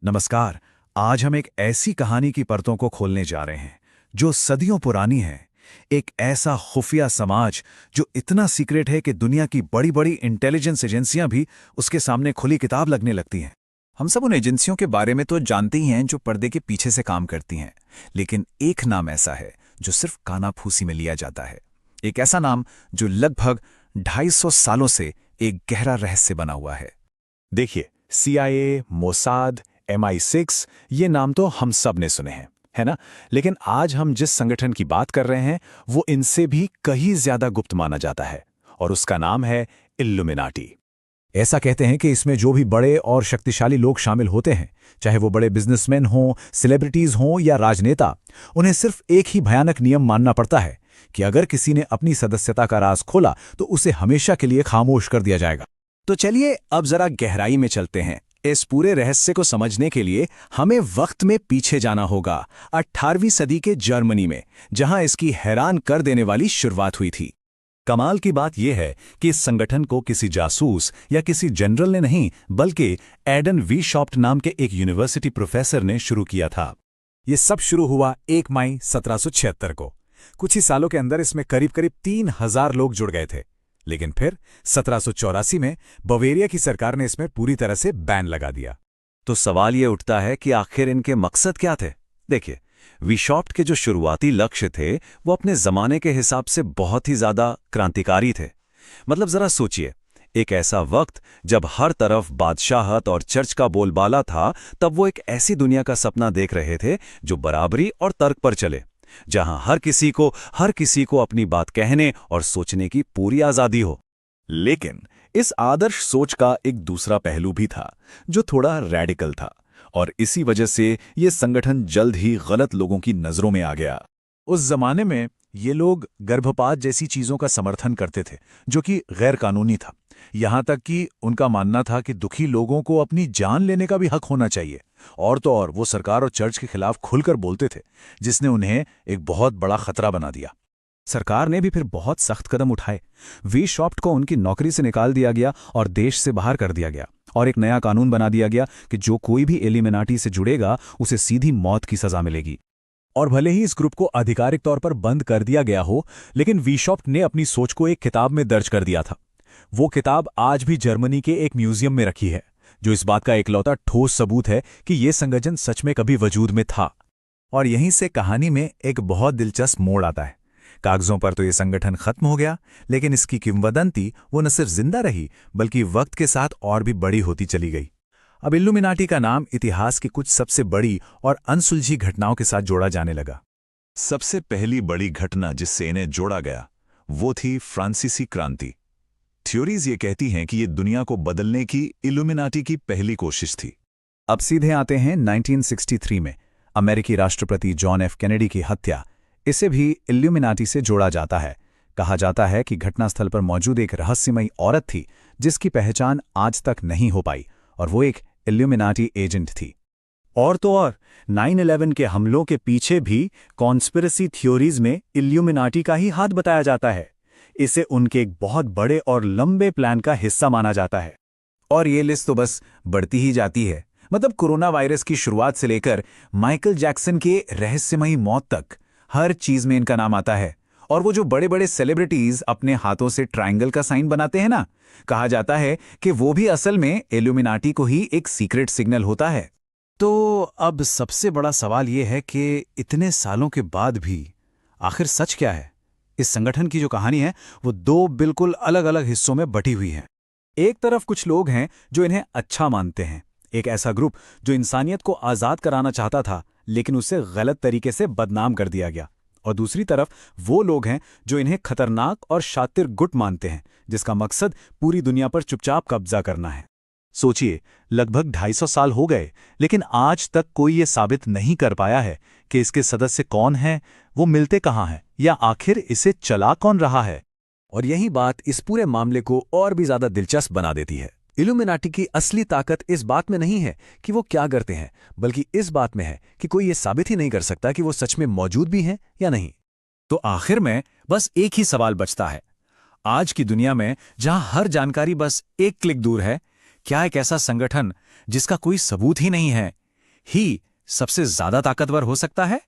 नमस्कार। आज हम एक ऐसी कहानी की परतों को खोलने जा रहे हैं जो सदियों पुरानी है। एक ऐसा खुफिया समाज जो इतना सीक्रेट है कि दुनिया की बड़ी बड़ी इंटेलिजेंस एजेंसियां भी उसके सामने खुली किताब लगने लगती हैं। हम सब उन एजेंसियों के बारे में तो जानते ही हैं जो पर्दे के पीछे से काम करती हैं, लेकिन एक नाम ऐसा है जो सिर्फ कानाफूसी में लिया जाता है। एक ऐसा नाम जो लगभग 250 सालों से एक गहरा रहस्य बना हुआ है। देखिए, CIA, मोसाद, MI6, ये नाम तो हम सब ने सुने हैं, है ना? लेकिन आज हम जिस संगठन की बात कर रहे हैं वो इनसे भी कहीं ज्यादा गुप्त माना जाता है, और उसका नाम है इल्यूमिनाटी। ऐसा कहते हैं कि इसमें जो भी बड़े और शक्तिशाली लोग शामिल होते हैं, चाहे वो बड़े बिजनेसमैन हों, सेलिब्रिटीज हों या राजनेता, उन्हें सिर्फ एक ही भयानक नियम मानना पड़ता है कि अगर किसी ने अपनी सदस्यता का राज खोला तो उसे हमेशा के लिए खामोश कर दिया जाएगा। तो चलिए अब जरा गहराई में चलते हैं। इस पूरे रहस्य को समझने के लिए हमें वक्त में पीछे जाना होगा, 18वीं सदी के जर्मनी में, जहां इसकी हैरान कर देने वाली शुरुआत हुई थी। कमाल की बात यह है कि इस संगठन को किसी जासूस या किसी जनरल ने नहीं, बल्कि एडन वीशॉप्ट नाम के एक यूनिवर्सिटी प्रोफेसर ने शुरू किया था। यह सब शुरू हुआ 1 मई 1776 को। कुछ ही सालों के अंदर इसमें करीब करीब 3000 लोग जुड़ गए थे। लेकिन फिर 1784 में बवेरिया की सरकार ने इसमें पूरी तरह से बैन लगा दिया। तो सवाल ये उठता है कि आखिर इनके मकसद क्या थे? देखिए, वीशॉप्ट के जो शुरुआती लक्ष्य थे वो अपने जमाने के हिसाब से बहुत ही ज्यादा क्रांतिकारी थे। मतलब जरा सोचिए, एक ऐसा वक्त जब हर तरफ बादशाहत और चर्च का बोलबाला था, तब वो एक ऐसी दुनिया का सपना देख रहे थे जो बराबरी और तर्क पर चले, जहां हर किसी को अपनी बात कहने और सोचने की पूरी आजादी हो। लेकिन इस आदर्श सोच का एक दूसरा पहलू भी था जो थोड़ा रैडिकल था, और इसी वजह से ये संगठन जल्द ही गलत लोगों की नजरों में आ गया। उस जमाने में ये लोग गर्भपात जैसी चीजों का समर्थन करते थे, जो कि गैर कानूनी था। यहां तक कि उनका मानना था कि दुखी लोगों को अपनी जान लेने का भी हक होना चाहिए। और तो और वो सरकार और चर्च के खिलाफ खुलकर बोलते थे, जिसने उन्हें एक बहुत बड़ा खतरा बना दिया। सरकार ने भी फिर बहुत सख्त कदम उठाए। वीशॉप्ट को उनकी नौकरी से निकाल दिया गया और देश से बाहर कर दिया गया, और एक नया कानून बना दिया गया कि जो कोई भी इल्यूमिनाटी से जुड़ेगा उसे सीधी मौत की सजा मिलेगी। और भले ही इस ग्रुप को आधिकारिक तौर पर बंद कर दिया गया हो, लेकिन वीशॉप्ट ने अपनी सोच को एक किताब में दर्ज कर दिया था। वो किताब आज भी जर्मनी के एक म्यूजियम में रखी है, जो इस बात का इकलौता ठोस सबूत है कि यह संगठन सच में कभी वजूद में था। और यहीं से कहानी में एक बहुत दिलचस्प मोड़ आता है। कागजों पर तो यह संगठन खत्म हो गया, लेकिन इसकी किंवदंती वो न सिर्फ जिंदा रही, बल्कि वक्त के साथ और भी बड़ी होती चली गई। अब इल्यूमिनाटी का नाम इतिहास की कुछ सबसे बड़ी और अनसुलझी घटनाओं के साथ जोड़ा जाने लगा। सबसे पहली बड़ी घटना जिससे इन्हें जोड़ा गया वो थी फ्रांसीसी क्रांति। थ्योरीज ये कहती हैं कि ये दुनिया को बदलने की इल्यूमिनाटी की पहली कोशिश थी। अब सीधे आते हैं 1963 में, अमेरिकी राष्ट्रपति जॉन एफ कैनेडी की हत्या। इसे भी इल्यूमिनाटी से जोड़ा जाता है। कहा जाता है कि घटनास्थल पर मौजूद एक रहस्यमयी औरत थी जिसकी पहचान आज तक नहीं हो पाई, और वो एक इल्यूमिनाटी एजेंट थी। और तो और 9/11 के हमलों के पीछे भी कॉन्स्पिरेसी थ्योरीज में इल्यूमिनाटी का ही हाथ बताया जाता है। इसे उनके एक बहुत बड़े और लंबे प्लान का हिस्सा माना जाता है। और ये लिस्ट तो बस बढ़ती ही जाती है। मतलब कोरोना वायरस की शुरुआत से लेकर माइकल जैक्सन के रहस्यमयी मौत तक, हर चीज में इनका नाम आता है। और वो जो बड़े बड़े सेलिब्रिटीज अपने हाथों से ट्रायंगल का साइन बनाते हैं ना, कहा जाता है कि वो भी असल में इल्यूमिनाटी को ही एक सीक्रेट सिग्नल होता है। तो अब सबसे बड़ा सवाल ये है कि इतने सालों के बाद भी आखिर सच क्या है? इस संगठन की जो कहानी है वो 2 बिल्कुल अलग अलग हिस्सों में बटी हुई है। एक तरफ कुछ लोग हैं जो इन्हें अच्छा मानते हैं, एक ऐसा ग्रुप जो इंसानियत को आज़ाद कराना चाहता था, लेकिन उसे गलत तरीके से बदनाम कर दिया गया। और दूसरी तरफ वो लोग हैं जो इन्हें खतरनाक और शातिर गुट मानते हैं, जिसका मकसद पूरी दुनिया पर चुपचाप कब्जा करना है। सोचिए, लगभग 250 साल हो गए, लेकिन आज तक कोई ये साबित नहीं कर पाया है कि इसके सदस्य कौन हैं, वो मिलते कहाँ हैं, या आखिर इसे चला कौन रहा है। और यही बात इस पूरे मामले को और भी ज्यादा दिलचस्प बना देती है। इल्यूमिनाटी की असली ताकत इस बात में नहीं है कि वो क्या करते हैं, बल्कि इस बात में है कि कोई ये साबित ही नहीं कर सकता कि वो सच में मौजूद भी हैं या नहीं। तो आखिर में बस एक ही सवाल बचता है। आज की दुनिया में जहां हर जानकारी बस एक क्लिक दूर है, क्या एक ऐसा संगठन जिसका कोई सबूत ही नहीं है, ही सबसे ज्यादा ताकतवर हो सकता है?